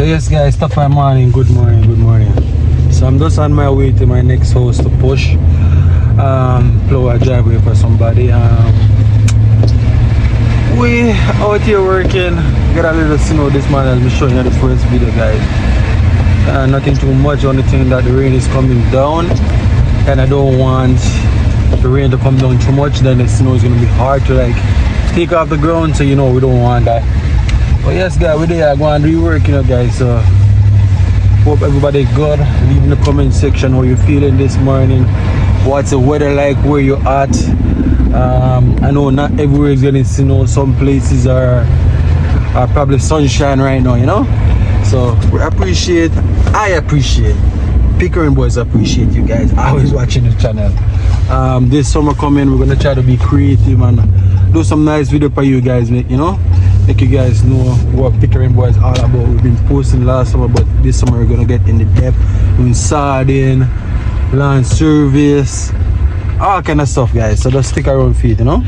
So yes guys, top of morning, good morning, good morning. So I'm just on my way to my next house to push plow a driveway for somebody. We out here working, get a little snow this morning as I'm showing you the first video guys. Nothing too much, only thing that the rain is coming down and I don't want the rain to come down too much, then the snow is gonna be hard to like take off the ground, so you know we don't want that. But yes guys, we're there going to rework, you know guys, so hope everybody good. Leave in the comment section how you feeling this morning, what's the weather like where you're at. I know not everywhere is getting snow, some places are probably sunshine right now, you know. So I appreciate Pickering boys, appreciate you guys always watching the channel. This summer coming, we're gonna try to be creative and do some nice video for you guys, you know, make you guys know what Pickering boys all about. We've been posting last summer, but this summer we're gonna get in the depth, doing sardine, land service, all kind of stuff guys, so just stick around for it, you know.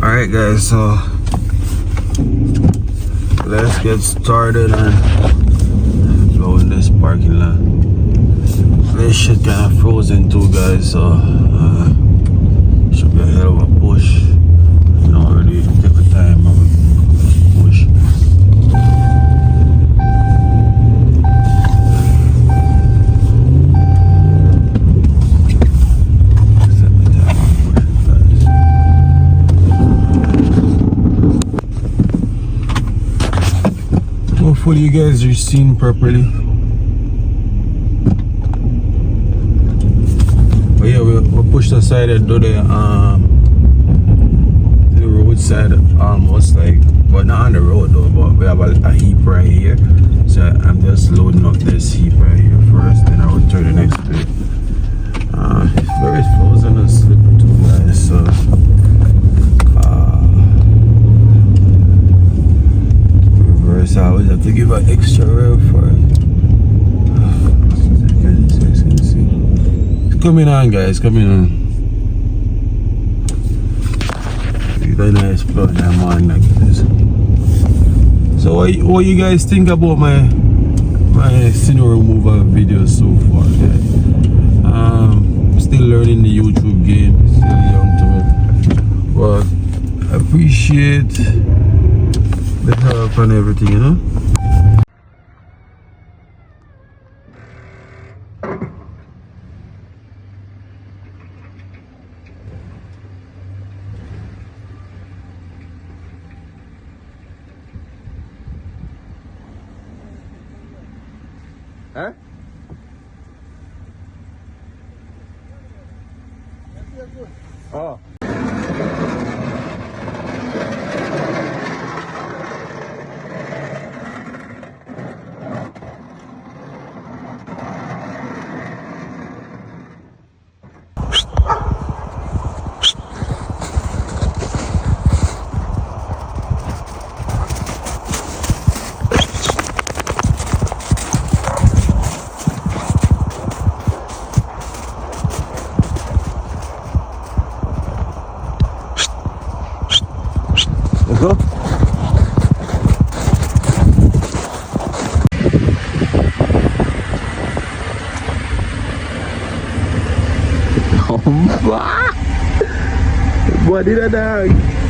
Alright guys, so let's get started and blow in this parking lot. This shit kind of frozen too guys, so should be a hell of a push. You know, already take a time of a push. Hopefully you guys are seeing properly. But yeah, we pushed aside and do the roadside almost, like, but not on the road though, but we have a heap right here. So I'm just loading up this heap right here first, then I will turn the next bit. It's very frozen and slippery too guys, so so I always have to give an extra rev for it. It's coming on guys, coming on. You got a nice plug that morning like this. So what you guys think about my snow removal videos so far guys? Still learning the YouTube game, still young to me, but I appreciate the help and everything, you know. Huh? Oh. Go. What did I do?